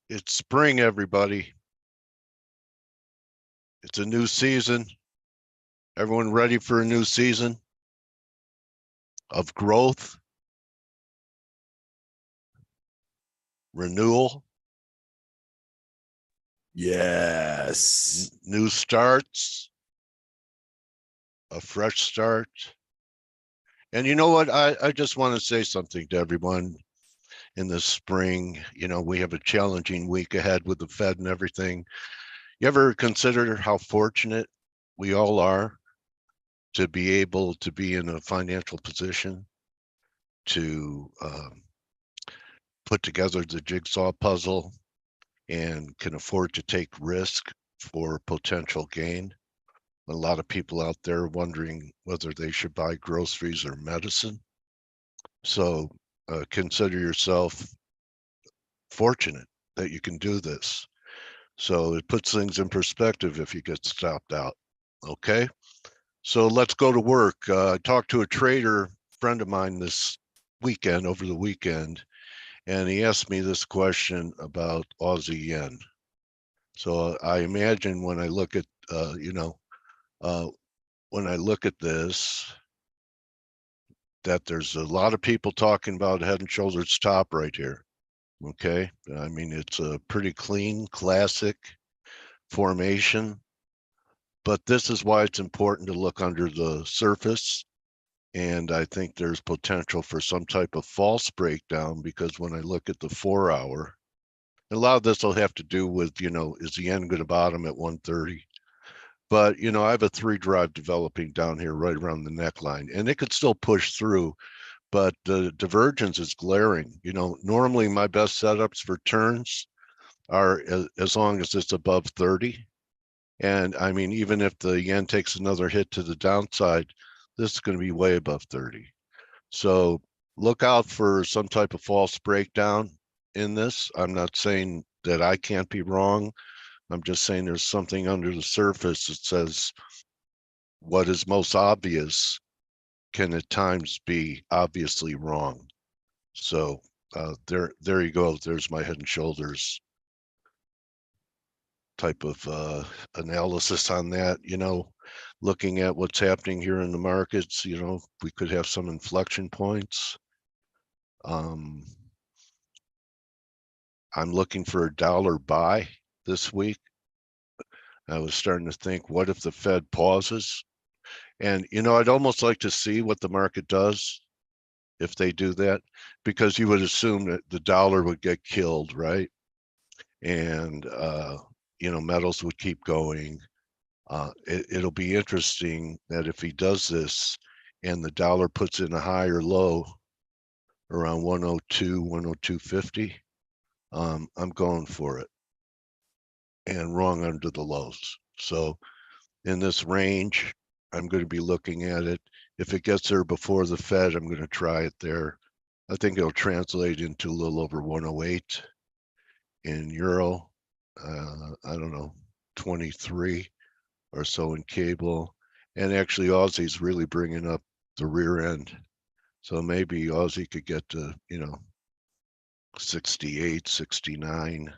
It's spring, everybody. It's a new season. Everyone ready for a new season of growth, renewal, Yes. new starts, a fresh start. And you know what? I just want to say something to everyone in this spring. You know, we have a challenging week ahead with the Fed and everything. You ever consider how fortunate we all are to be able to be in a financial position to put together the jigsaw puzzle and can afford to take risk for potential gain? A lot of people out there wondering whether they should buy groceries or medicine. So consider yourself fortunate that you can do this. So it puts things in perspective if you get stopped out. Okay, so let's go to work. I talked to a trader friend of mine this weekend, over the weekend, and he asked me this question about Aussie yen. So I imagine when I look at, when I look at this, that there's a lot of people talking about head and shoulders top right here. Okay, I mean, it's a pretty clean, classic formation, but this is why it's important to look under the surface. And I think there's potential for some type of false breakdown, because when I look at the 4 hour, a lot of this will have to do with, is the yen going to bottom at 130? But, I have a 3 drive developing down here right around the neckline, and it could still push through, but the divergence is glaring. Normally my best setups for turns are as long as it's above 30. And I mean, even if the yen takes another hit to the downside, this is going to be way above 30. So look out for some type of false breakdown in this. I'm not saying that I can't be wrong. I'm just saying there's something under the surface that says what is most obvious can at times be obviously wrong. So there you go. There's my head and shoulders type of analysis on that. Looking at what's happening here in the markets, we could have some inflection points. I'm looking for a dollar buy this week. I was starting to think, what if the Fed pauses? And, I'd almost like to see what the market does if they do that, because you would assume that the dollar would get killed, right? And, metals would keep going. It'll be interesting that if he does this and the dollar puts in a higher low around 102, 102.50, I'm going for it, and wrong under the lows. So in this range, I'm going to be looking at it. If it gets there before the Fed, I'm going to try it there. I think it'll translate into a little over 108 in euro. I don't know, 23 or so in cable. And actually Aussie's really bringing up the rear end. So maybe Aussie could get to, 68, 69.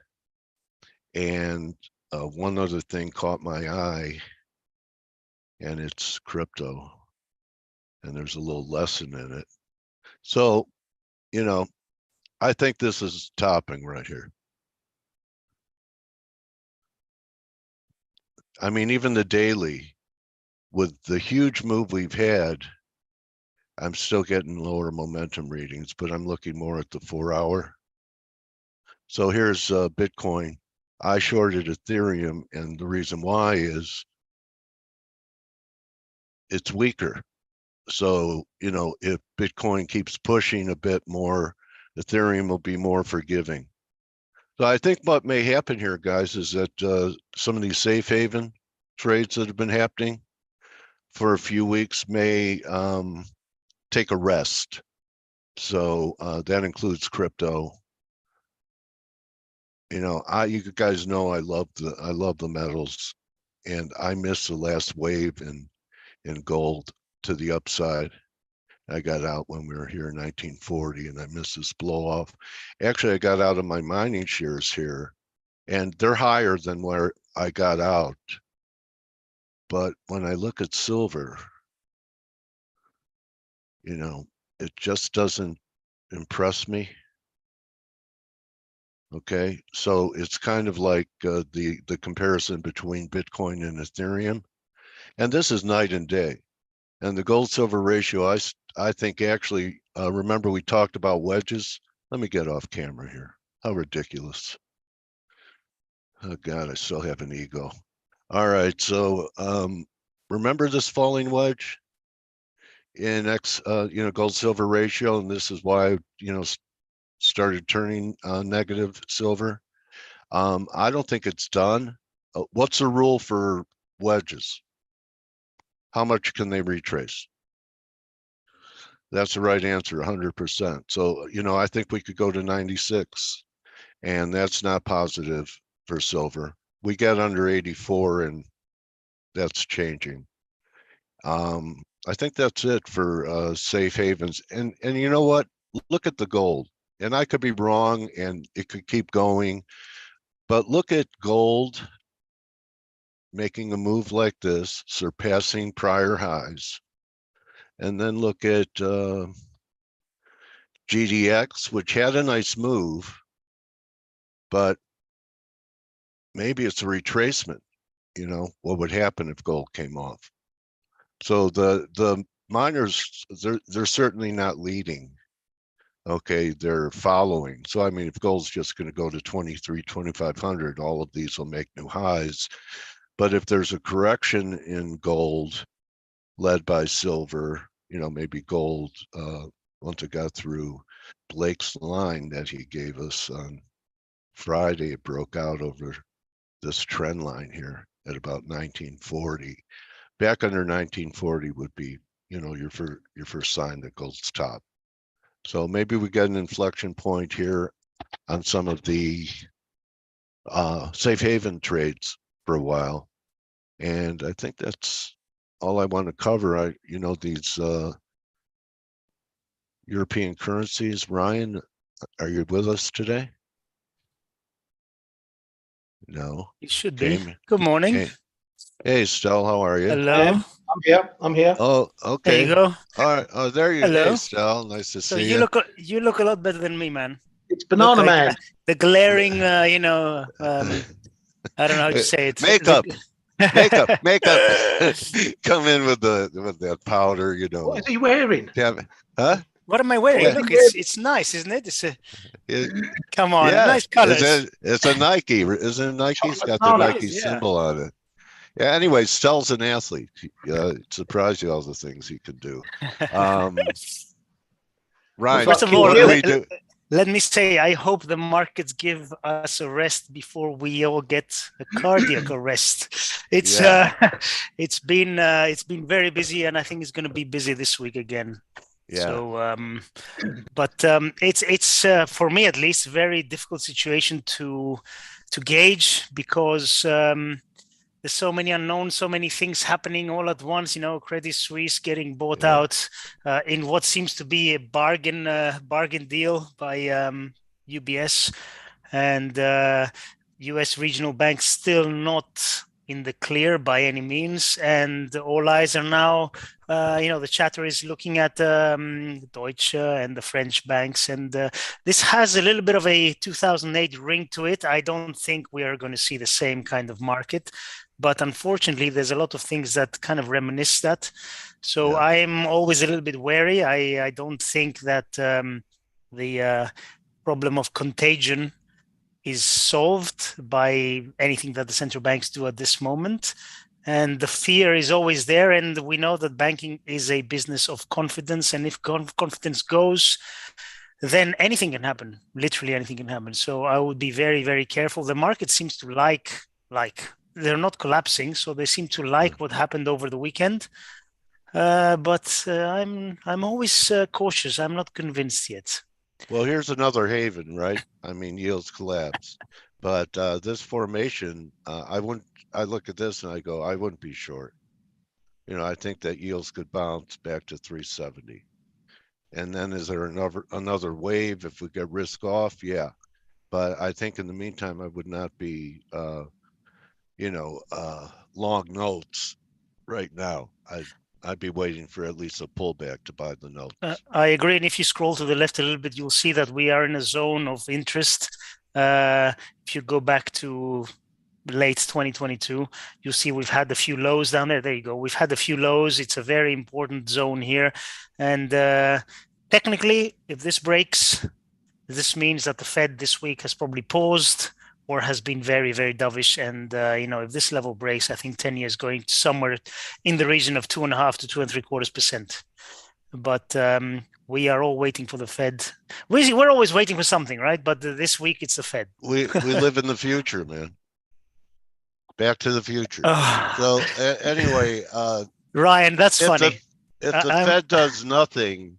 And one other thing caught my eye, and it's crypto. And there's a little lesson in it. So, I think this is topping right here. I mean, even the daily, with the huge move we've had, I'm still getting lower momentum readings, but I'm looking more at the 4 hour. So here's Bitcoin. I shorted Ethereum, and the reason why is it's weaker. So, if Bitcoin keeps pushing a bit more, Ethereum will be more forgiving. So I think what may happen here, guys, is that some of these safe haven trades that have been happening for a few weeks may take a rest. So that includes crypto. You guys know I love the metals, and I missed the last wave in gold to the upside. I got out when we were here in 1940, and I missed this blow off. Actually, I got out of my mining shares here and they're higher than where I got out. But when I look at silver, you know, it just doesn't impress me. Okay, so it's kind of like the comparison between Bitcoin and Ethereum, and this is night and day. And the gold silver ratio, I think actually, remember we talked about wedges. Let me get off camera here. How ridiculous. Oh God, I still have an ego. All right, so remember this falling wedge in gold silver ratio, and this is why started turning negative silver. I don't think it's done. What's the rule for wedges? How much can they retrace? That's the right answer, 100%. So, I think we could go to 96, and that's not positive for silver. We get under 84, and that's changing. I think that's it for safe havens. And you know what? Look at the gold. And I could be wrong, and it could keep going. But look at gold making a move like this, surpassing prior highs. And then look at GDX, which had a nice move, but maybe it's a retracement. What would happen if gold came off? So the miners, they're certainly not leading. Okay, they're following. So I mean, if gold's just going to go to 2,500, all of these will make new highs. But if there's a correction in gold led by silver, maybe gold, once it got through Blake's line that he gave us on Friday, it broke out over this trend line here at about 1940. Back under 1940 would be, your first sign that gold's top. So maybe we get an inflection point here on some of the safe haven trades for a while. And I think that's all I want to cover. These European currencies. Ryan, are you with us today? No. You should Came, be. Good morning. Hey, Stell, how are you? Hello. I'm here. I'm here. Oh, okay. There you go. All right. Oh, there you go. Hello. Hey, Stell. Nice to So see you look a lot better than me, man. It's Banana Look like, Man. the glaring, I don't know how to say it. Makeup. Makeup. Come in with that powder, What is he wearing? Huh? What am I wearing? Yeah. Look, it's nice, isn't it? Come on, yeah. nice colors. It's a Nike, isn't it? Nike? It's got the Nike symbol on it. Yeah. Anyway, Stell's an athlete. It surprised you all the things he could do. Ryan, First of all, what do we do? Let me say, I hope the markets give us a rest before we all get a cardiac arrest. It's been very busy, and I think it's going to be busy this week again. Yeah. So, it's for me at least very difficult situation to gauge because there's so many unknowns, so many things happening all at once. Credit Suisse getting bought out in what seems to be a bargain deal by UBS, and U.S. regional banks still not in the clear by any means. And all eyes are now, the chatter is looking at Deutsche and the French banks, and this has a little bit of a 2008 ring to it. I don't think we are going to see the same kind of market. But unfortunately, there's a lot of things that kind of reminisce that. So I'm always a little bit wary. I don't think that the problem of contagion is solved by anything that the central banks do at this moment. And the fear is always there. And we know that banking is a business of confidence. And if confidence goes, then anything can happen. Literally anything can happen. So I would be very, very careful. The market seems to like they're not collapsing, so they seem to like what happened over the weekend. But I'm always cautious. I'm not convinced yet. Well, here's another haven, right? I mean, yields collapse, but this formation, I look at this and I go, I wouldn't be short. I think that yields could bounce back to 370. And then is there another wave if we get risk off? Yeah. But I think in the meantime, I would not be, long notes right now. I'd be waiting for at least a pullback to buy the notes. I agree. And if you scroll to the left a little bit, you'll see that we are in a zone of interest. If you go back to late 2022, you'll see we've had a few lows down there. There you go. We've had a few lows. It's a very important zone here. And technically, if this breaks, this means that the Fed this week has probably paused or has been very, very dovish. And, if this level breaks, I think 10 years going somewhere in the region of 2.5 to 2.75%. But we are all waiting for the Fed. We're always waiting for something, right? But this week it's the Fed. We live in the future, man. Back to the future. So anyway, Ryan, that's funny. If the Fed does nothing,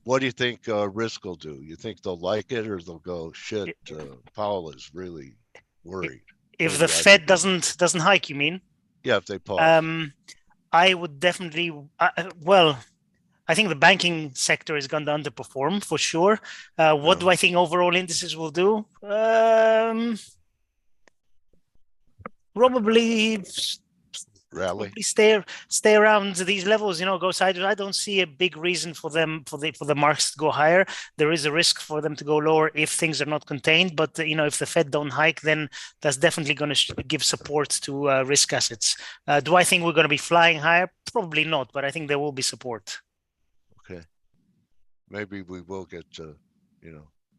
what do you think risk will do? You think they'll like it, or they'll go, shit, Powell is really worried? If the Fed doesn't hike, you mean? Yeah, if they pause. I would definitely, I think the banking sector is going to underperform for sure. What do I think overall indices will do? Probably rally, stay around these levels, go sideways. I don't see a big reason for them for the markets to go higher. There is a risk for them to go lower if things are not contained, but if the Fed don't hike, then that's definitely going to give support to risk assets. Do I think we're going to be flying higher? Probably not, but I think there will be support. Okay, maybe we will get to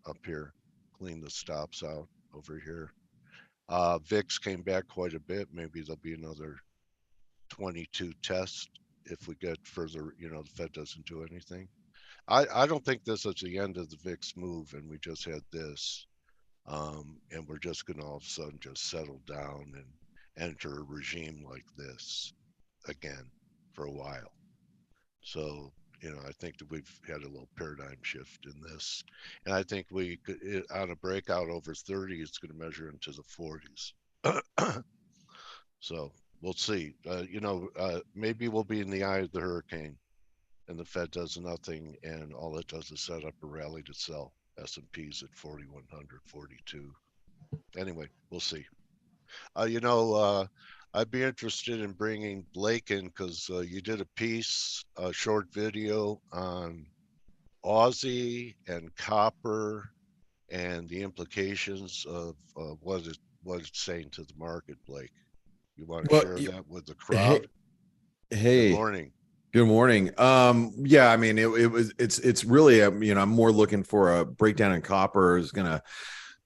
up here, clean the stops out over here. VIX came back quite a bit. Maybe there'll be another 22 test if we get further, the Fed doesn't do anything. I don't think this is the end of the VIX move, and we just had this, and we're just going to all of a sudden just settle down and enter a regime like this again for a while. So, I think that we've had a little paradigm shift in this, and I think we could, on a breakout over 30, it's going to measure into the 40s. So we'll see. Maybe we'll be in the eye of the hurricane, and the Fed does nothing, and all it does is set up a rally to sell. S&P's at 4,100, 42. Anyway, we'll see. I'd be interested in bringing Blake in because you did a short video on Aussie and copper and the implications of what it's saying to the market, Blake. You want to share that with the crowd? Hey. Good morning. Good morning. Yeah, I mean, it's really, I'm more looking for a breakdown in copper is going to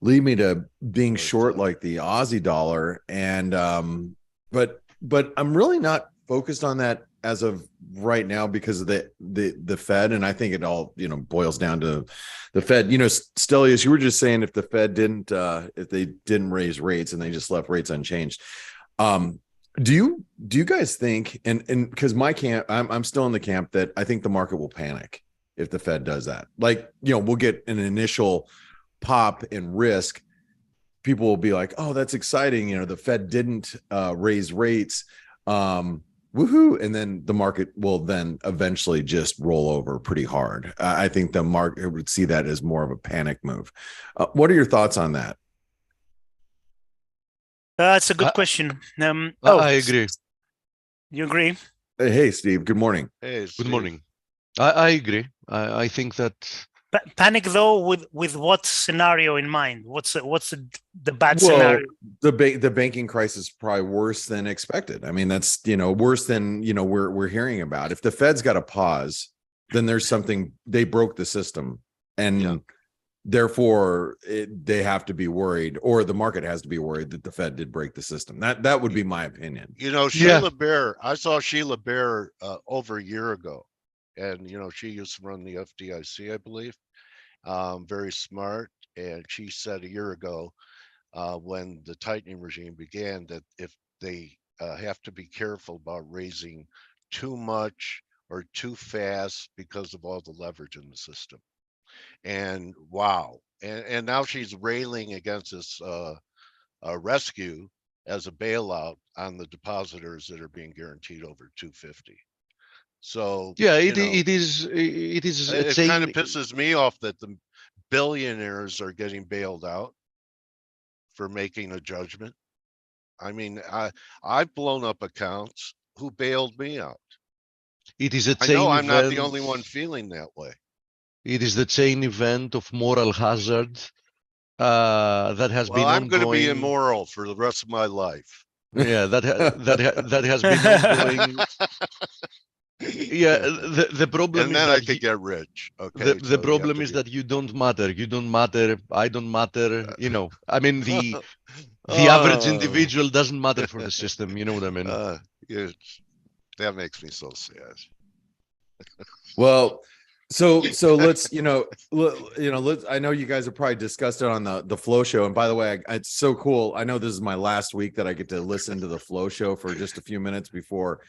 lead me to being short like the Aussie dollar. And, but I'm really not focused on that as of right now because of the Fed. And I think it all, boils down to the Fed. Stelios, you were just saying if the Fed if they didn't raise rates and they just left rates unchanged, do you guys think, and because my camp, I'm still in the camp that I think the market will panic if the Fed does that. Like, we'll get an initial pop in risk. People will be like, oh, that's exciting. The Fed didn't raise rates. Woohoo. And then the market will then eventually just roll over pretty hard. I think the market would see that as more of a panic move. What are your thoughts on that? That's a good question. I agree. You agree? Hey, Steve. Good morning. Hey, Steve. Good morning. I agree. I think that panic though with what scenario in mind? What's the bad scenario? The banking crisis is probably worse than expected. I mean, that's worse than we're hearing about. If the Fed's got a pause, then there's something, they broke the system, and therefore they have to be worried, or the market has to be worried that the Fed did break the system. That would be my opinion. Sheila Bair, I saw Sheila Bair over a year ago, and she used to run the FDIC, I believe. Very smart, and she said a year ago when the tightening regime began that if they have to be careful about raising too much or too fast because of all the leverage in the system. And wow, and now she's railing against this rescue as a bailout on the depositors that are being guaranteed over 250. So it is it kind of pisses me off that the billionaires are getting bailed out for making a judgment. I mean, I've blown up accounts. Who bailed me out? It is a I chain know I'm not event. the only one feeling that way. It is the chain event of moral hazard that has Well, been I'm going to be ongoing. immoral for the rest of my life. Yeah, that has been ongoing. Yeah, the problem And is then I that could get rich. Okay. the So you have problem to is be. that you don't matter. You don't matter. I don't matter. You know, I mean the average Oh, individual doesn't matter for the system. You know what I mean? that makes me so sad. Well, so let's let's. I know you guys have probably discussed it on the Flow Show. And by the way, it's so cool. I know this is my last week that I get to listen to the Flow Show for just a few minutes before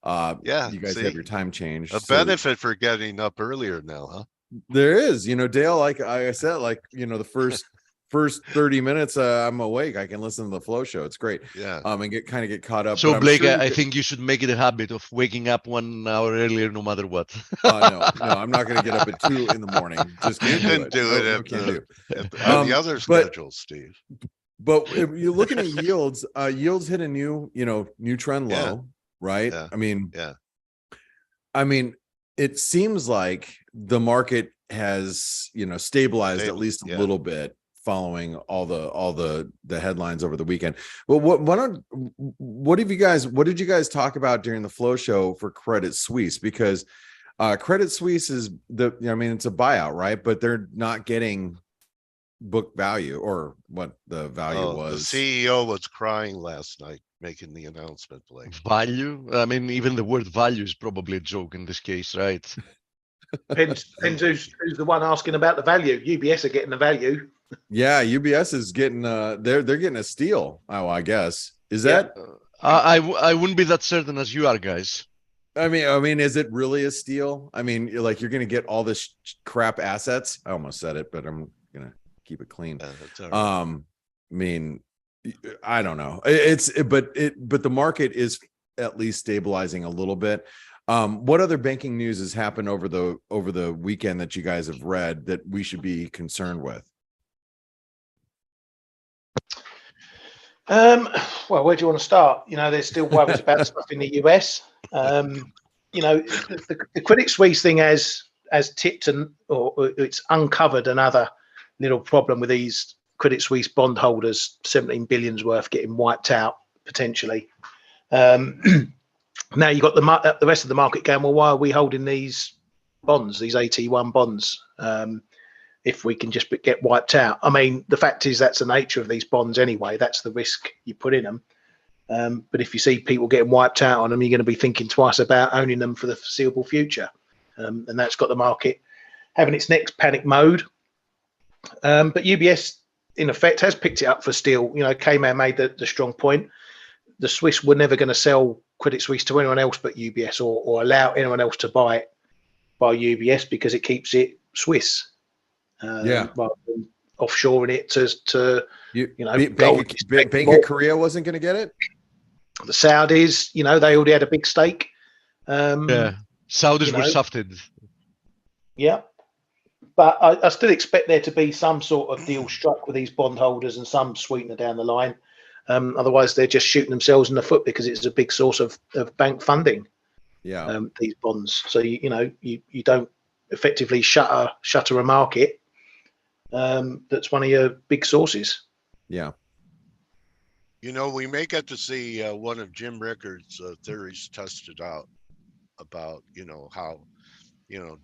Yeah, you guys see? have your time changed. A So benefit for getting up earlier now, huh? there is, Dale, like I said, the first 30 minutes I'm awake. I can listen to the Flow Show. It's great. Yeah. And get caught up. So But I'm Blake, sure I think you should make it a habit of waking up 1 hour earlier, no matter what. no, I'm not going to get up at 2 in the morning. Just You can't do can it. do No, it no, at can't do. on the other But schedule, Steve. if you're looking at yields, yields hit a new trend Yeah. low, right? Yeah. I mean, it seems like the market has stabilized at least a little bit following all the headlines over the weekend. Well, what did you guys talk about during the Flow Show for Credit Suisse? Because Credit Suisse is it's a buyout, right? But they're not getting book value or what the value was. The CEO was crying last night making the announcement, Blake. Value? I mean, even the word value is probably a joke in this case, right? Depends who's the one asking about the value. UBS are getting the value. Yeah, UBS is getting they're getting a steal. Oh, I guess. Is that I wouldn't be that certain as you are, guys. I mean, is it really a steal? I mean, you're going to get all this crap assets. I almost said it, but I'm going to keep it clean. That's all right. I mean, I don't know. But the market is at least stabilizing a little bit. What other banking news has happened over the weekend that you guys have read that we should be concerned with? Well, where do you want to start? There's still worries about stuff in the US. The Credit Suisse thing has tipped or it's uncovered another little problem with these Credit Suisse bondholders, 17 billions worth getting wiped out potentially. Now you've got the rest of the market going, well, why are we holding these bonds, these AT1 bonds, if we can just get wiped out? I mean, the fact is that's the nature of these bonds anyway. That's the risk you put in them. But if you see people getting wiped out on them, you're going to be thinking twice about owning them for the foreseeable future. And that's got the market having its next panic mode. But UBS, in effect, has picked it up for steal. K-Man made the strong point. The Swiss were never going to sell Credit Suisse to anyone else but UBS or allow anyone else to buy it by UBS because it keeps it Swiss. Rather than offshoring it to Bank of Korea wasn't going to get it. The Saudis, they already had a big stake. Yeah, Saudis were shafted. Yeah, but I still expect there to be some sort of deal struck with these bondholders and some sweetener down the line. Otherwise, they're just shooting themselves in the foot because it's a big source of bank funding. Yeah, these bonds. So you don't effectively shutter a market that's one of your big sources. Yeah. We may get to see one of Jim Rickards' theories tested out about, how,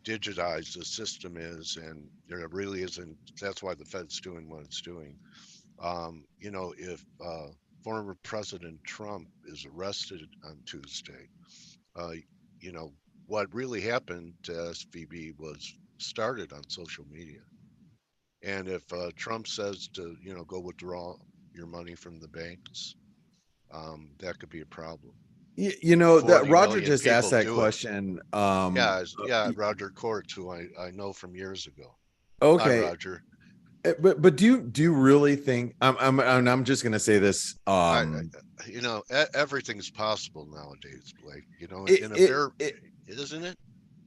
digitized the system is, and there really isn't. That's why the Fed's doing what it's doing. If former President Trump is arrested on Tuesday, what really happened to SVB was started on social media. And if Trump says to, go withdraw your money from the banks, that could be a problem. That Roger just asked that question. Roger Court, who I know from years ago. Okay, hi, Roger. But do you really think I'm just gonna say this? Everything's possible nowadays, Blake. Isn't it?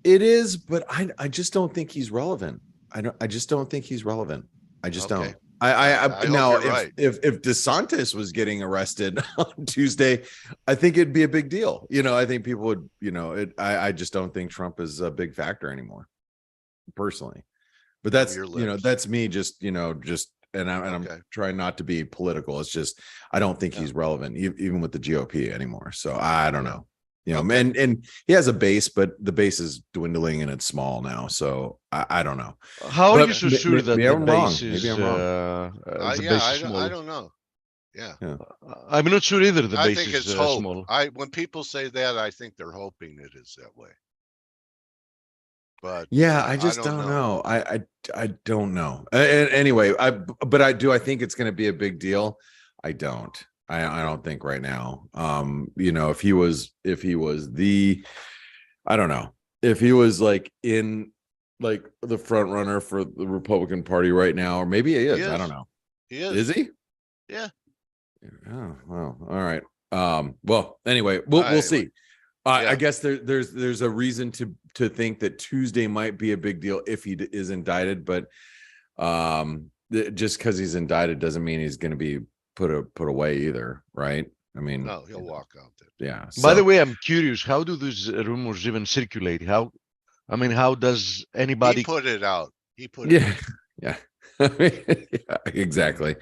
It is, but I just don't think he's relevant. I just don't think he's relevant. I just Okay. don't. I hope now you're right. if DeSantis was getting arrested on Tuesday, I think it'd be a big deal. You know, I think people would, you know, I just don't think Trump is a big factor anymore, personally. But that's, your you know, lips. that's me just, you know, just and I'm Okay. trying not to be political. It's just I don't think Yeah. he's relevant even with the GOP anymore. So I don't Yeah. know. You know, Okay. and he has a base, but the base is dwindling and it's small now. So I don't know. How are But you so sure that maybe the I'm wrong. base Maybe is I'm wrong. the Yeah, base is small? I don't know. Yeah. I'm not sure either. The I base think is it's hope. small. When people say that, I think they're hoping it is that way. But Yeah, I just don't don't know. I don't know. Anyway, but I think it's going to be a big deal. I don't. I don't think right now. You know, if he was the, I don't know, if he was like in like the front runner for the Republican Party right now, or maybe he is. I don't know. He is. Is he? Yeah. Oh, well, all right. Well, anyway, we'll see. Yeah. I guess there's a reason to think that Tuesday might be a big deal if he is indicted, but just because he's indicted doesn't mean he's going to be put away either, right? I mean, No, he'll walk out there. yeah. By the way, I'm curious, how do these rumors even circulate? How does anybody? He put it out. He put it out. Yeah. Yeah, exactly.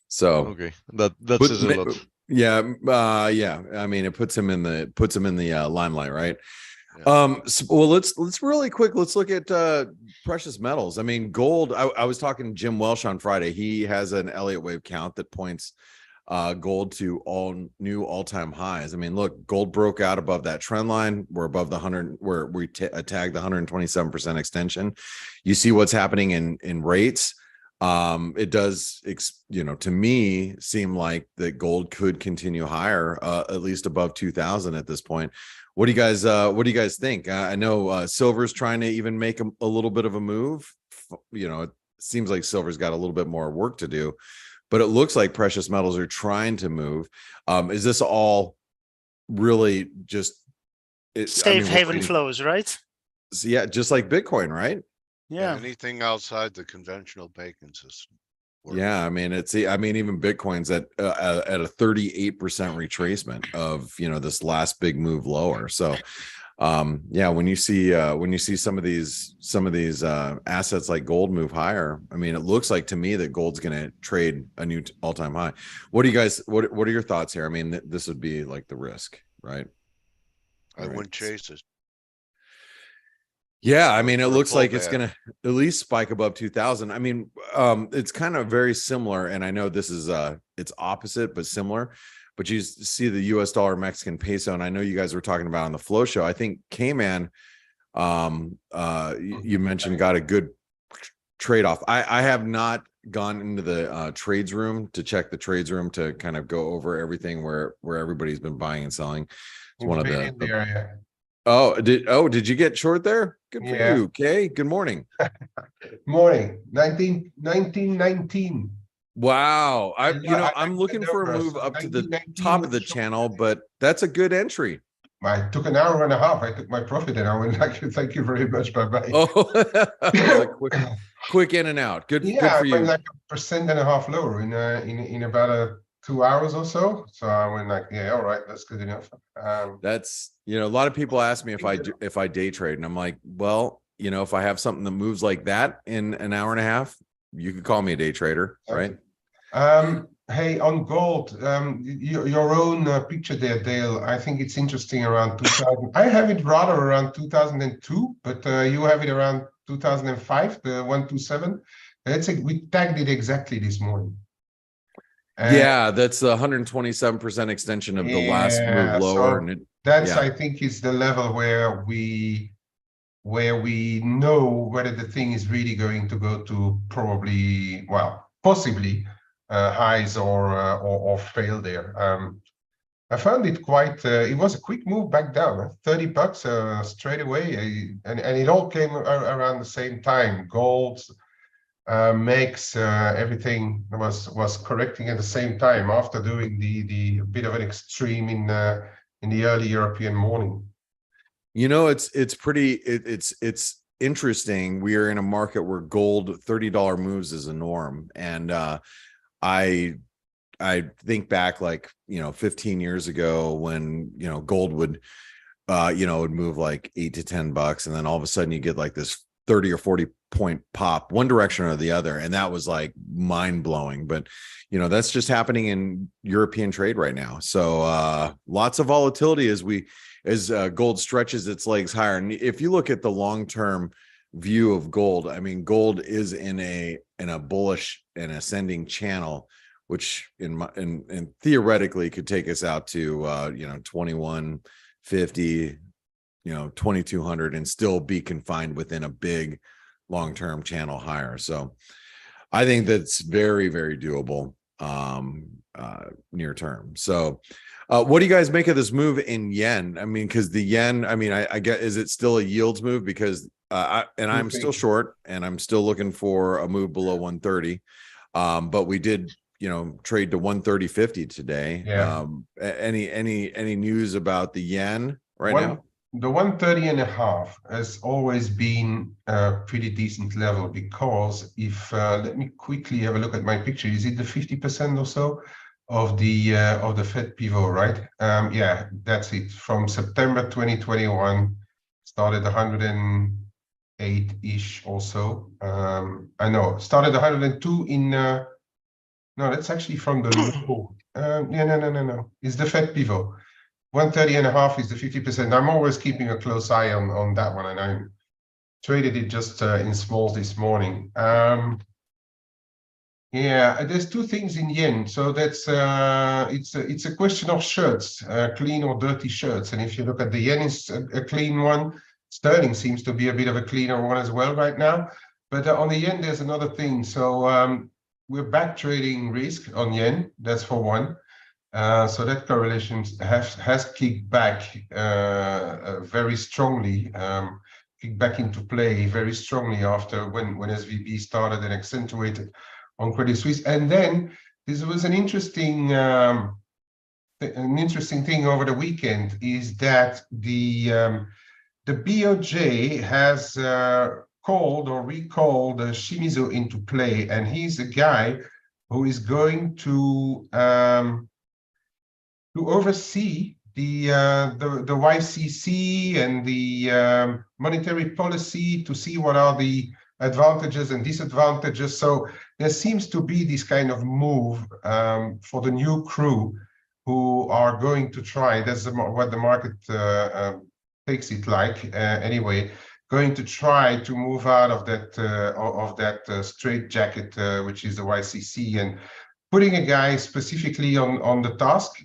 So Okay, that says a lot. Yeah, yeah. I mean, it puts him in the limelight, right? Yeah. Well, let's really quick. Let's look at precious metals. I mean, gold. I was talking to Jim Welsh on Friday. He has an Elliott wave count that points gold to all-time highs. I mean, look, gold broke out above that trend line. We're above the 100, where we tagged the 127% extension. You see what's happening in rates. It does, you know, to me seem like that gold could continue higher, at least above 2000 at this point. What do you guys think? I know silver's trying to even make a little bit of a move. You know, it seems like silver's got a little bit more work to do, but it looks like precious metals are trying to move. Is this all really just safe haven flows, right? So yeah, just like Bitcoin, right? Yeah. Anything outside the conventional banking system. Yeah, I mean, even Bitcoin's at a 38% retracement of, you know, this last big move lower. So yeah, when you see some of these assets like gold move higher, I mean, it looks like to me that gold's going to trade a new all-time high. What do you guys what are your thoughts here? I mean, this would be like the risk, right? I wouldn't chase it. Yeah, I mean, it looks like it's going to at least spike above 2000. I mean, it's kind of very similar, and I know this is it's opposite but similar. But you see the US dollar Mexican peso, and I know you guys were talking about on the flow show. I think Cayman, you mentioned, got a good trade-off. I have not gone into the trades room to check the trades room to kind of go over everything where everybody's been buying and selling. It's one of the did you get short there? Good for you. Okay. Good morning. Morning. 1919. Wow. I'm looking for a move up to the top of the channel, but that's a good entry. I took an hour and a half. I took my profit and I went like, thank you very much. Bye-bye. Oh, like quick in and out. Good for you. I went like 1.5% lower in about 2 hours or so. So I went like, yeah, all right, that's good enough. That's, you know, a lot of people ask me if I day trade, and I'm like, well, you know, if I have something that moves like that in an hour and a half, you could call me a day trader, right? Hey, on gold, your own picture there, Dale, I think it's interesting around 2000. I have it rather around 2002, but you have it around 2005, the 127. We tagged it exactly this morning. Yeah, that's the 127% extension of the last move lower. So that's, I think, is the level where we know whether the thing is really going to go to probably, well, possibly highs or fail there. I found it quite, it was a quick move back down, $30 straight away, and it all came around the same time. Gold makes everything was correcting at the same time after doing the bit of an extreme in the early European morning. You know, it's interesting. We are in a market where gold $30 moves is a norm. And I think back, like, 15 years ago when, gold would, would move like $8 to $10. And then all of a sudden you get like this 30 or 40 point pop one direction or the other. And that was like mind blowing. But, that's just happening in European trade right now. So lots of volatility as gold stretches its legs higher. And if you look at the long-term view of gold, I mean, gold is in a bullish and ascending channel, which in theoretically could take us out to 2150, 2200, and still be confined within a big long-term channel higher. So I think that's very, very doable near term. So what do you guys make of this move in yen? I mean, because the yen, I get, is it still a yields move? Because I'm still short and I'm still looking for a move below 130. But we did, trade to 130.50 today. Yeah. Any news about the yen now? The 130.5 has always been a pretty decent level, because if let me quickly have a look at my picture. Is it the 50% or so of the Fed pivot, right? Yeah, that's it. From September 2021, started 108-ish or so. I know, started 102 in. No, that's actually from the low. No. It's the Fed pivot. 130.5 is the 50%. I'm always keeping a close eye on that one, and I traded it just in smalls this morning. Yeah, there's two things in yen. So that's it's a question of shirts, clean or dirty shirts. And if you look at the yen, it's a clean one. Sterling seems to be a bit of a cleaner one as well right now. But on the yen, there's another thing. So we're back trading risk on yen. That's for one. So that correlation has kicked back very strongly, kicked back into play very strongly after when SVB started and accentuated on Credit Suisse. And then this was an interesting thing over the weekend, is that the BOJ has called or recalled Shimizu into play, and he's a guy who is going to oversee the YCC and the monetary policy, to see what are the advantages and disadvantages. So there seems to be this kind of move for the new crew who are going to try, that's what the market takes it like anyway, going to try to move out of that straitjacket, which is the YCC, and putting a guy specifically on the task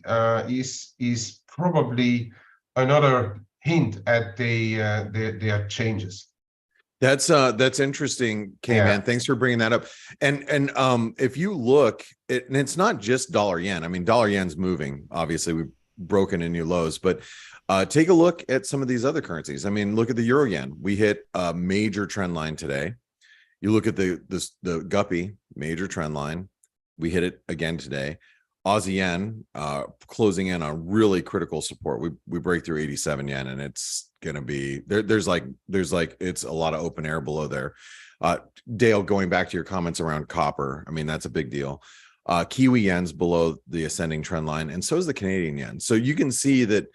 is probably another hint at their changes. That's interesting, K-Man. Thanks for bringing that up. And if you look, and it's not just dollar yen. I mean, dollar yen's moving. Obviously, we've broken in new lows, but take a look at some of these other currencies. I mean, look at the euro yen. We hit a major trend line today. You look at the guppy, major trend line. We hit it again today. Aussie yen closing in on really critical support. We break through 87 yen, and it's gonna be there's like it's a lot of open air below there. Dale, going back to your comments around copper, I mean, that's a big deal. Kiwi yen's below the ascending trend line, and so is the Canadian yen. So you can see that,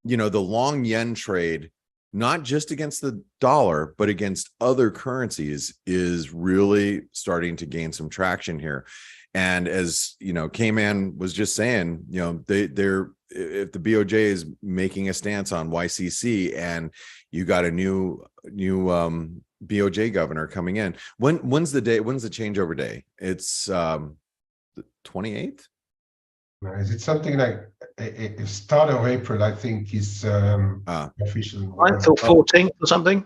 the long yen trade, not just against the dollar, but against other currencies, is really starting to gain some traction here. And as K-Man was just saying, they're if the BOJ is making a stance on YCC, and you got a new BOJ governor coming in, when's the changeover day? It's the 28th. Is it something like start of April? I think is official. 9th or 14th or something.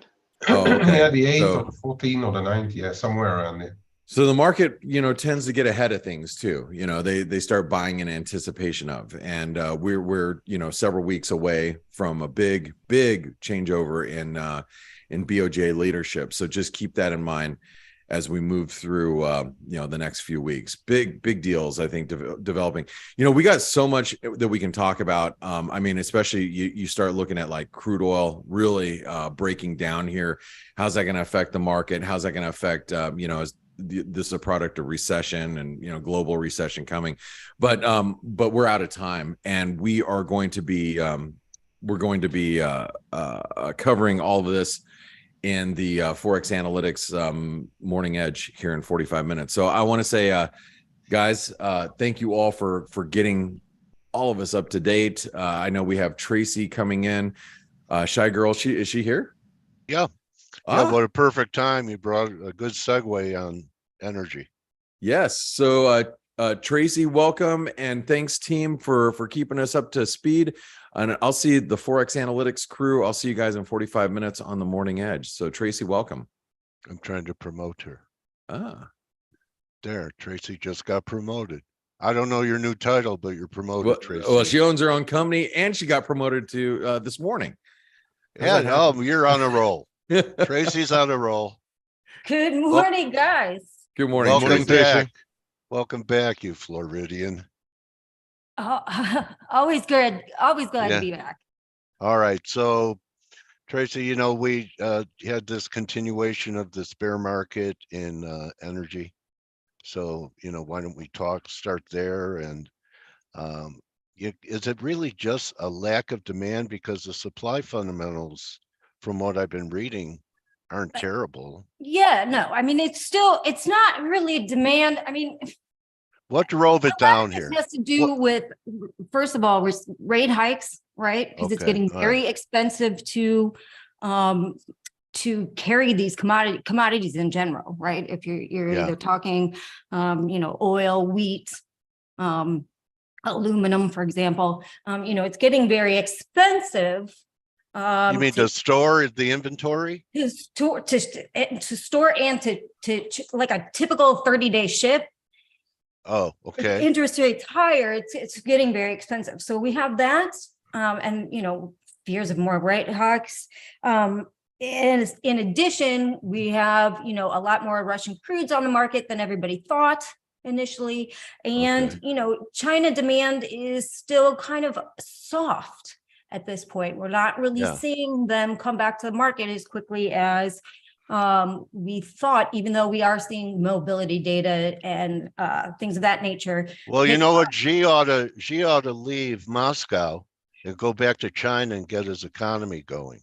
Oh, okay. Yeah, the 8th or the 14th or the 9th, yeah, somewhere around there. So the market, tends to get ahead of things too. They start buying in anticipation of, and we're several weeks away from a big changeover in BOJ leadership. So just keep that in mind. as we move through the next few weeks. Big deals, I think, developing. We got so much that we can talk about. I mean, especially you start looking at like crude oil really breaking down here. How's that going to affect the market? How's that going to affect as this is a product of recession and global recession coming, but we're out of time, and we are going to be covering all of this in the ForexAnalytix Morning Edge here in 45 minutes. So I want to say, guys, thank you all for getting all of us up to date. I know we have Tracy coming in. Shy Girl, is she here? Yeah. Yeah, what a perfect time. You brought a good segue on energy. Yes. So Tracy, welcome, and thanks team for keeping us up to speed. And I'll see the ForexAnalytix crew. I'll see you guys in 45 minutes on the Morning Edge. So Tracy, welcome. I'm trying to promote her. There, Tracy just got promoted. I don't know your new title, but you're promoted, Tracy. Well, she owns her own company, and she got promoted to this morning. You're on a roll. Tracy's on a roll. Good morning, guys. Good morning. Welcome Tracy. back. Welcome back, you Floridian. Always good. Always glad Yeah. to be back. All right. So, Tracy, we had this continuation of this bear market in energy. So, why don't we start there? And is it really just a lack of demand? Because the supply fundamentals, from what I've been reading, aren't terrible. Yeah, no, I mean, it's not really demand. I mean, what drove it down here? It has to do with, first of all, rate hikes, right? Because it's getting very expensive to carry these commodities in general, right? If you're either talking, oil, wheat, aluminum, for example, it's getting very expensive. You mean to store the inventory? To store and to like a typical 30-day ship. Oh, okay. With interest rates higher, it's getting very expensive. So we have that, and fears of more rate hikes. And in addition, we have a lot more Russian crudes on the market than everybody thought initially, and China demand is still kind of soft at this point. We're not really seeing them come back to the market as quickly as we thought, even though we are seeing mobility data and things of that nature. Well, you know what? Xi ought to leave Moscow and go back to China and get his economy going,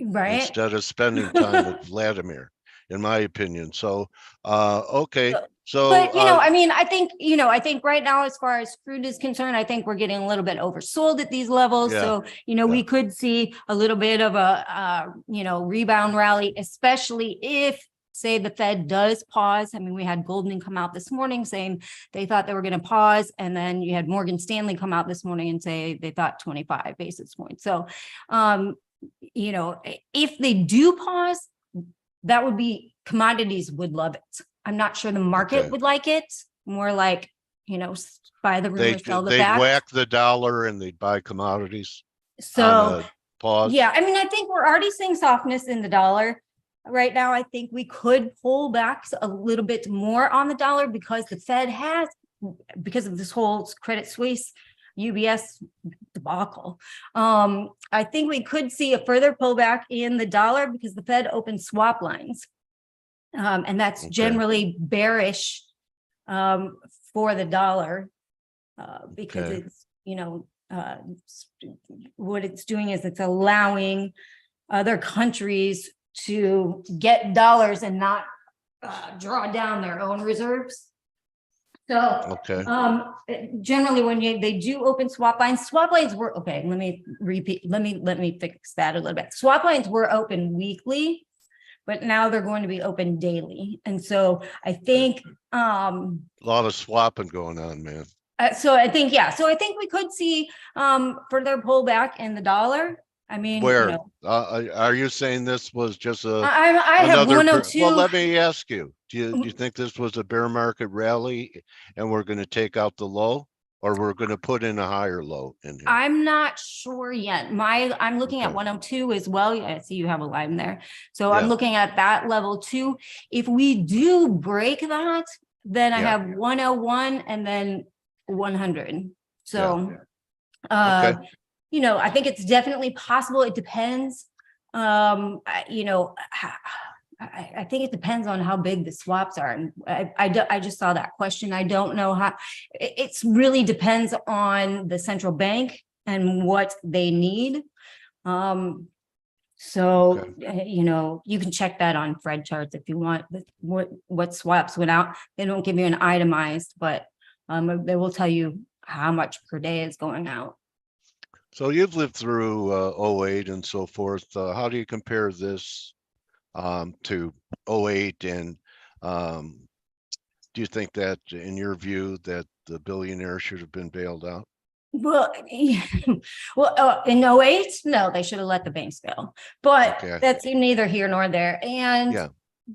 right? Instead of spending time with Vladimir, in my opinion. So, okay. So, but I mean, I think right now, as far as crude is concerned, I think we're getting a little bit oversold at these levels. So, we could see a little bit of a, rebound rally, especially if, say, the Fed does pause. I mean, we had Goldman come out this morning saying they thought they were going to pause. And then you had Morgan Stanley come out this morning and say they thought 25 basis points. So, if they do pause, that would be, commodities would love it. I'm not sure the market would like it. More like, buy the rumor, sell the fact. They'd whack the dollar and they'd buy commodities. So pause. Yeah, I mean, I think we're already seeing softness in the dollar right now. I think we could pull back a little bit more on the dollar because the Fed has, because of this whole Credit Suisse, UBS debacle. I think we could see a further pullback in the dollar because the Fed opened swap lines. And that's generally bearish for the dollar because it's, what it's doing is it's allowing other countries to get dollars and not draw down their own reserves. So generally when they do open swap lines were, let me fix that a little bit. Swap lines were open weekly, but now they're going to be open daily. And so I think a lot of swapping going on, man. So I think we could see further pullback in the dollar. I mean, where are you saying this was just I have 102. Well, let me ask you, do you think this was a bear market rally and we're going to take out the low? or we're going to put in a higher low in here? I'm not sure yet. I'm looking at Okay. 102 as well. Yeah, I see you have a line there. So Yeah. I'm looking at that level too. If we do break that, then I Yeah. have 101 and then 100. So, Okay. you know, I think it's definitely possible. It depends. You know, I think it depends on how big the swaps are. And I just saw that question. I don't know how, it's really depends on the central bank and what they need. So, you know, you can check that on Fred charts if you want, what swaps went out. They don't give you an itemized, but they will tell you how much per day is going out. So you've lived through 08 and so forth. How do you compare this to 08? And do you think that, in your view, that the billionaire should have been bailed out? Well, well, in 08, no, they should have let the banks go. But Okay. that's neither here nor there. And, Yeah.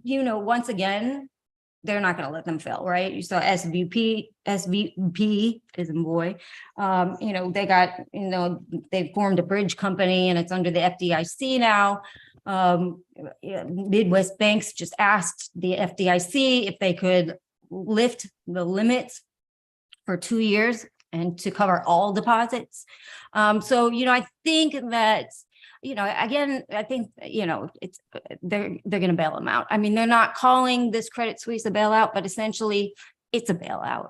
you know, once again, they're not going to let them fail, right? You saw SVP is a boy. You know, they got, you know, they formed a bridge company and it's under the FDIC now. Midwest banks just asked the FDIC if they could lift the limits for 2 years and to cover all deposits. So, you know, I think that, you know, again, I think, you know, it's, they're going to bail them out. I mean, they're not calling this Credit Suisse a bailout, but essentially it's a bailout.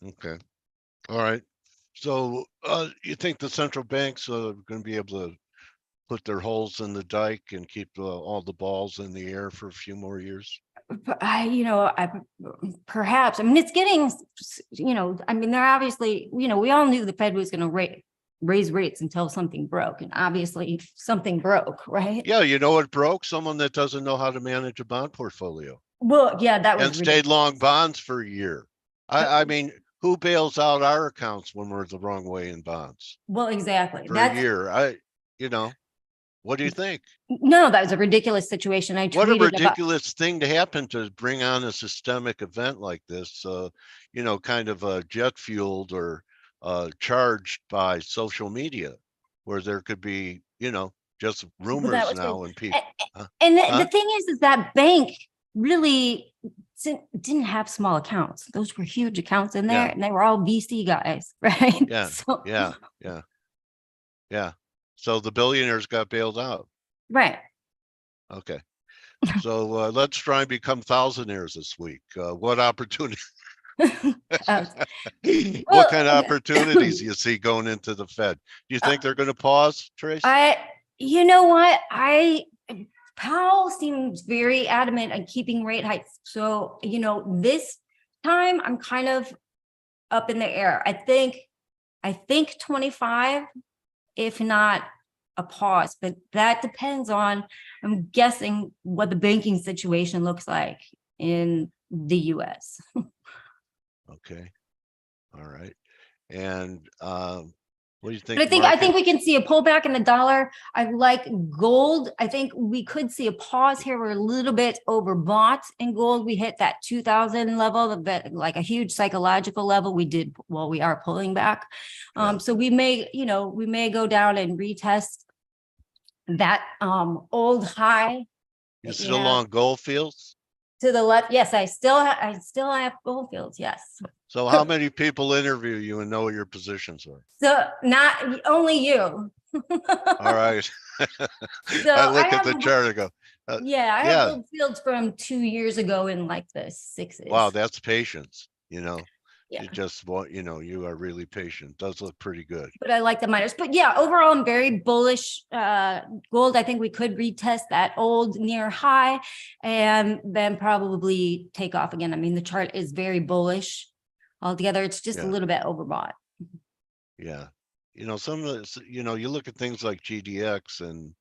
Okay. All right. So you think the central banks are going to be able to put their holes in the dike and keep all the balls in the air for a few more years? You know, perhaps, I mean, it's getting, you know, I mean, they're obviously, you know, we all knew the Fed was going to raise rates until something broke, and obviously something broke, right? Yeah, you know what broke? Someone that doesn't know how to manage a bond portfolio. Well, yeah, that was And stayed long bonds for a year. I mean, who bails out our accounts when we're the wrong way in bonds well, exactly. for a year? You know, what do you think? No, that was a ridiculous situation. I What a tweeted about. ridiculous thing to happen to bring on a systemic event like this, you know, kind of jet fueled or charged by social media, where there could be, you know, just Well, that rumors was now and people. And the thing is that bank really didn't have small accounts. Those were huge accounts in there, Yeah. and they were all VC guys, right? Yeah, So, yeah. So the billionaires got bailed out. right. Okay. So let's try and become thousandaires this week. What opportunity? What kind of opportunities do you see going into the Fed? Do you think they're going to pause, Trace? You know what? Powell seems very adamant on keeping rate hikes. So, you know, this time I'm kind of up in the air. I think 25, if not a pause, but that depends on, I'm guessing, what the banking situation looks like in the US. Okay. All right. And what do you think? But I think we can see a pullback in the dollar. I like gold. I think we could see a pause here. We're a little bit overbought in gold. We hit that 2000 level, like a huge psychological level. We are pulling back. So we may, you know, we may go down and retest that old high. You still on Goldfields? To the left, yes, I still have Goldfields, yes. So how many people interview you and know what your positions are? So not only you. All right. So I look at the chart and go, I have Goldfields from 2 years ago in like the 6s. wow, that's patience, you know. Yeah. You just want, you know, you are really patient. Does look pretty good. But I like the miners. But yeah, overall, I'm very bullish. Gold, I think we could retest that old near high and then probably take off again. I mean, the chart is very bullish altogether. It's just a little bit overbought. Yeah. You know, some of the, you know, you look at things like GDX, and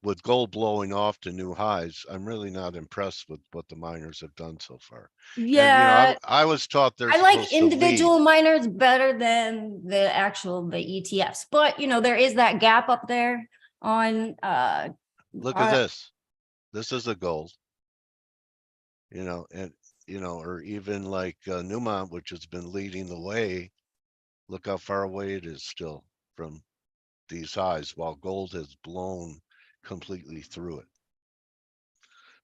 with gold blowing off to new highs, I'm really not impressed with what the miners have done so far. Yeah. And, you know, I was taught there's I like individual miners better than the ETFs, but you know, there is that gap up there on look at this. This is a gold, you know, and you know, or even like Newmont, which has been leading the way. Look how far away it is still from these highs, while gold has blown completely through it.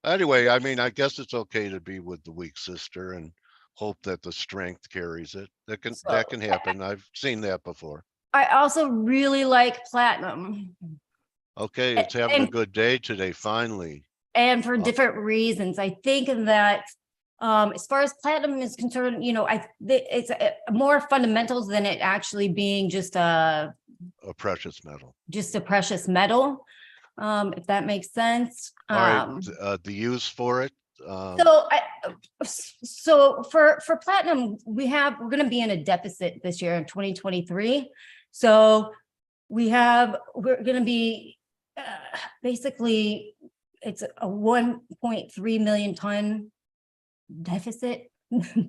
Anyway, I mean, I guess it's okay to be with the weak sister and hope that the strength carries it. That can happen. I've seen that before. I also really like platinum. Okay, it's having a good day today, finally. And for different reasons. I think that as far as platinum is concerned, you know, it's more fundamentals than it actually being just a precious metal. Just a precious metal, if that makes sense. All right, the use for it. So for platinum, we're going to be in a deficit this year in 2023. So we're going to be basically, it's a 1.3 million ton deficit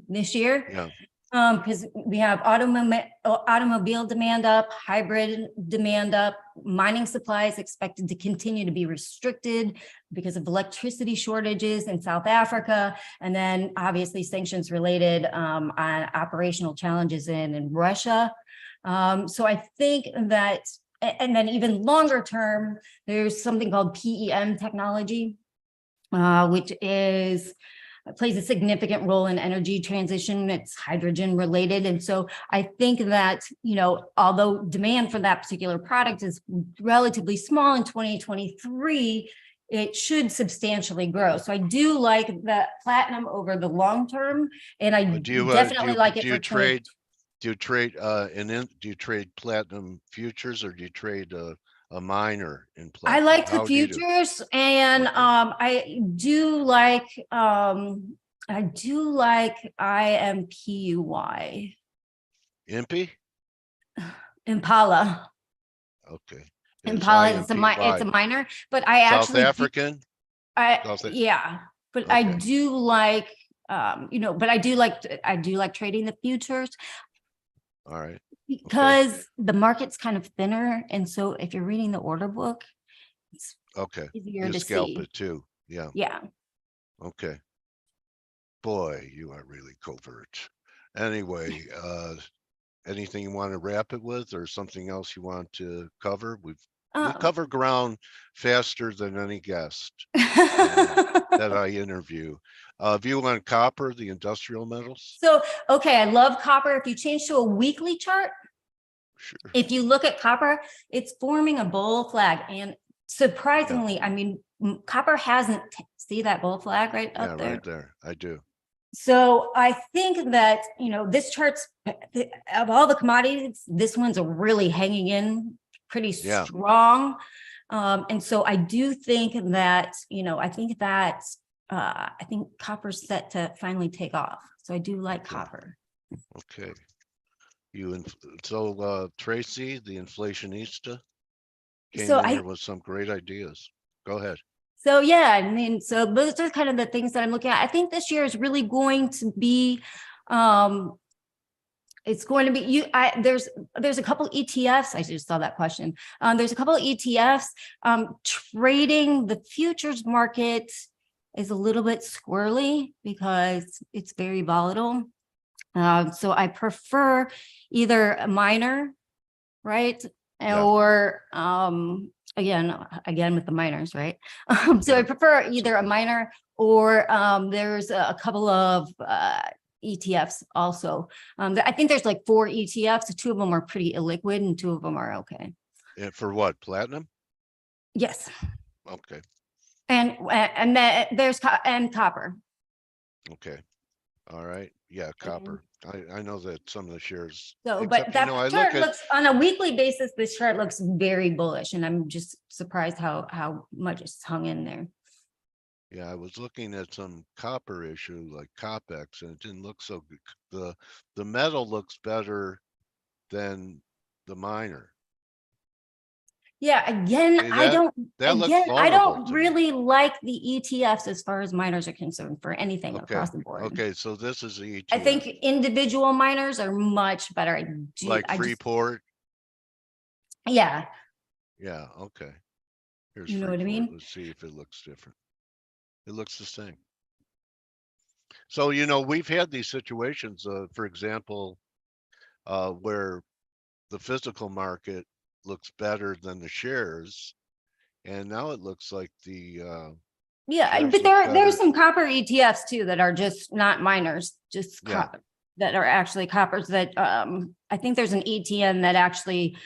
this year. Yeah. Because we have automobile demand up, hybrid demand up, mining supplies expected to continue to be restricted because of electricity shortages in South Africa, and then obviously sanctions related on operational challenges in Russia. So I think that, and then even longer term, there's something called PEM technology, which plays a significant role in energy transition. It's hydrogen related. And so I think that, you know, although demand for that particular product is relatively small in 2023, it should substantially grow. So I do like that platinum over the long term. And I definitely like it for trade. Do you trade platinum futures, or do you trade a miner in platinum? I like the futures, and okay. I do like IMPUY. Impy? Impala. Okay. Impala, it's a miner, but I South African? Yeah, but okay. I do like you know, but I do like trading the futures. All right. Because the market's kind of thinner, and so if you're reading the order book, it's easier to scalp see. It too. Yeah. Yeah. Okay. Boy, you are really covert. Anyway, anything you want to wrap it with, or something else you want to cover? We cover ground faster than any guest that I interview. View on copper, the industrial metals. So, okay, I love copper. If you change to a weekly chart, sure. If you look at copper, it's forming a bull flag. And surprisingly, I mean, copper hasn't, see that bull flag right up there? Right there. I do. So I think that, you know, this chart's, of all the commodities, this one's really hanging in pretty strong. And so I do think that, you know, I think copper's set to finally take off. So I do like copper. Okay. Tracy, the inflationista, came in here with some great ideas. Go ahead. So yeah, I mean, so those are kind of the things that I'm looking at. I think this year is really going to be, it's going to be, there's a couple ETFs. I just saw that question. There's a couple of ETFs. Trading the futures market is a little bit squirrely because it's very volatile. So I prefer either a miner, right? Or again with the miners, right? So I prefer either a miner or there's a couple of ETFs also. I think there's like 4 ETFs. 2 of them are pretty illiquid and 2 of them are okay. And for what? Platinum? Yes. Okay. And then there's copper. Okay. All right. Yeah, copper. I know that some of the shares. So, but that chart looks on a weekly basis. This chart looks very bullish, and I'm just surprised how much it's hung in there. Yeah, I was looking at some copper issue like COPEX, and it didn't look so good. The metal looks better than the miner. Yeah, again, I don't really like the ETFs as far as miners are concerned for anything across the board. Okay, so this is the ETF. I think individual miners are much better. Like Freeport? Yeah. Yeah, okay. Here's you know Freeport. What I mean? Let's see if it looks different. It looks the same. So, you know, we've had these situations, for example, where the physical market looks better than the shares. And now it looks like the Yeah, shares but look there's better. some copper ETFs too that are just not miners, just Yeah. copper, that are actually coppers that I think there's an ETN that actually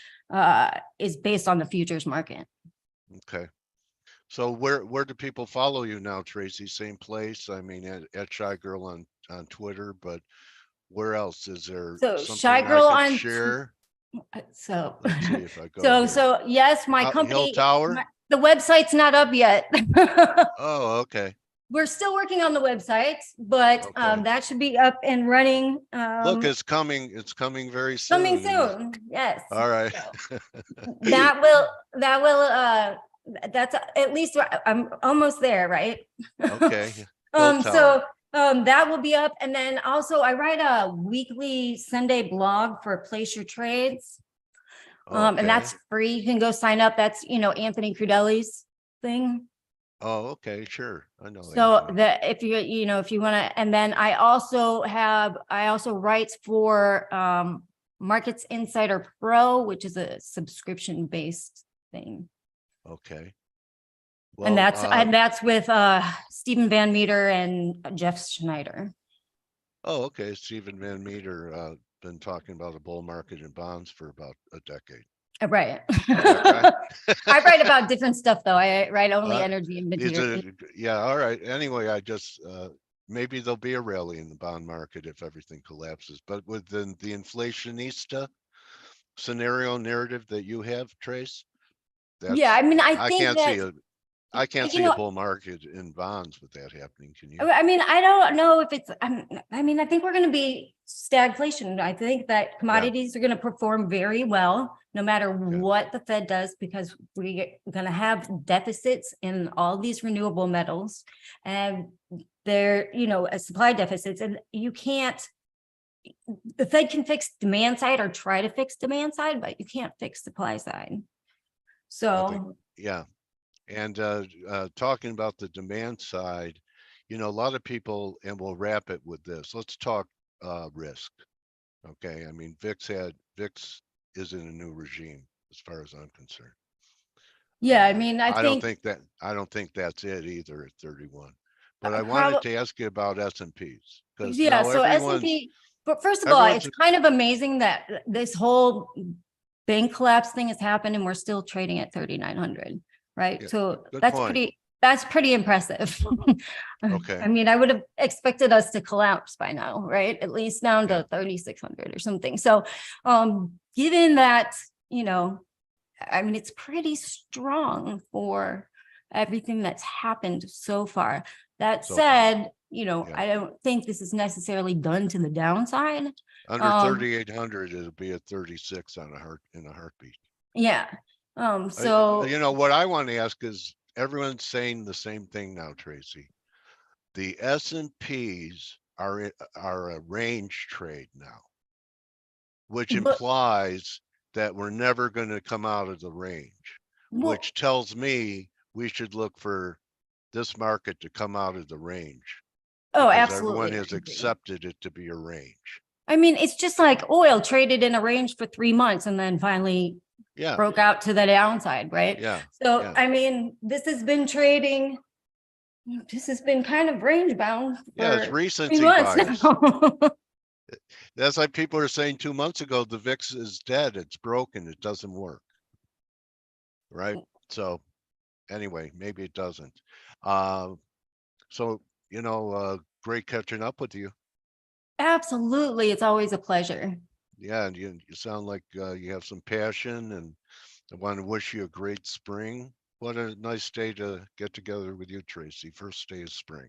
is based on the futures market. Okay. So where do people follow you now, Tracy? Same place? I mean, at Shy Girl on Twitter, but where else is there So something Shy I Girl could on share? so Let's see if I go here. so yes, my Hill company, Tower? the website's not up yet. Oh, okay. We're still working on the website, but Okay. that should be up and running. Look, it's coming very soon. Coming soon. Yes. All right. So that will that's at least I'm almost there, right? Okay. Hill So Tower. that will be up, and then also I write a weekly Sunday blog for Place Your Trades. And Okay. that's free. You can go sign up. That's, you know, Anthony Crudelli's thing. Oh, okay, sure. I know. So Anthony. that if you, you know, if you want to, and then I also write for Markets Insider Pro, which is a subscription based thing. Okay. And Well, that's with Stephen Van Meter and Jeff Schneider. oh, okay. Stephen Van Meter been talking about a bull market in bonds for about a decade. Right. Right? I write about different stuff though. I write only Uh, energy and Is material. it, yeah, all right. Anyway, I just maybe there'll be a rally in the bond market if everything collapses. But with the inflationista scenario narrative that you have, Trace, Yeah, I mean, I think can't that, see I can't you see know, a bull market in bonds with that happening. Can you? I mean, I don't know if it's, I mean, I think we're going to be stagflation. I think that commodities are going to perform very well, no matter what the Fed does, because we're going to have deficits in all these renewable metals, and they're, you know, supply deficits, and you can't, the Fed can fix demand side or try to fix demand side, but you can't fix supply side. So yeah. And talking about the demand side, you know, a lot of people, and we'll wrap it with this. Let's talk risk. Okay. I mean, VIX is in a new regime as far as I'm concerned. yeah, I mean, I don't think think that's it either at 31. But I probably, wanted to ask you about S&Ps because yeah, now so S&P, but first of all, it's kind of amazing that this whole bank collapse thing has happened and we're still trading at 3,900, right? Yeah, So good that's point. pretty impressive. Okay. I mean, I would have expected us to collapse by now, right? At least down to 3,600 or something. So given that, you know, I mean, it's pretty strong for everything that's happened so far. That said, you know, I don't think this is necessarily done to the downside. Under 3,800, it'll be at 36 in a heartbeat. Yeah. So you know what I want to ask is, everyone's saying the same thing now, Tracy. The S&Ps are a range trade now, which implies that we're never going to come out of the range, which tells me we should look for this market to come out of the range. Oh, because absolutely. everyone has accepted it to be a range. I mean, it's just like oil traded in a range for 3 months and then finally broke out to the downside, right? Yeah. So, I mean, this has been trading. This has been kind of range bound. Yeah, it's recency bias. That's like people are saying 2 months ago, the VIX is dead. It's broken. It doesn't work. Right. So anyway, maybe it doesn't. So, you know, great catching up with you. Absolutely. It's always a pleasure. Yeah. And you sound like you have some passion, and I want to wish you a great spring. What a nice day to get together with you, Tracy. First day of spring.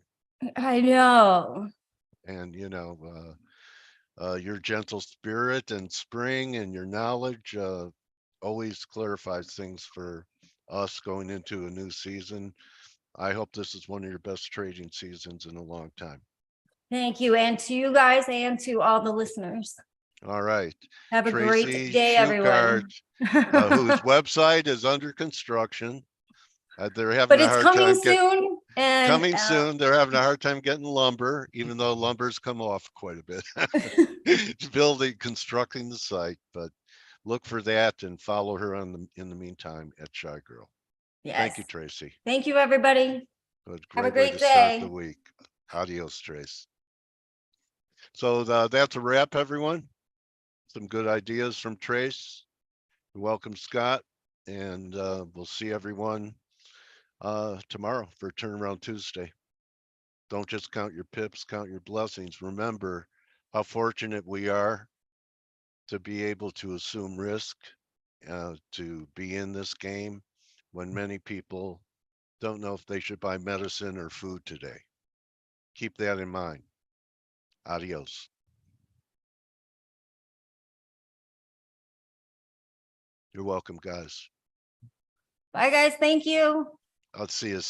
I know. And, you know, your gentle spirit and spring and your knowledge always clarifies things for us going into a new season. I hope this is one of your best trading seasons in a long time. Thank you. And to you guys and to all the listeners. All right. Have a Tracy great day, everyone. Whose website is under construction. They're having But a it's hard coming time getting soon. And coming soon. They're having a hard time getting lumber, even though lumber's come off quite a bit. Constructing the site, but look for that and follow her in the meantime at Shy Girl. yes. Thank you, Tracy. Thank you, everybody. Good. Have a Great way great to start the day. week. Adios, Trace. So that's a wrap, everyone. Some good ideas from Trace. Welcome, Scott. And we'll see everyone tomorrow for Turnaround Tuesday. Don't just count your pips, count your blessings. Remember how fortunate we are to be able to assume risk, to be in this game when many people don't know if they should buy medicine or food today. Keep that in mind. Adios. You're welcome, guys. Bye, guys. Thank you. I'll see you.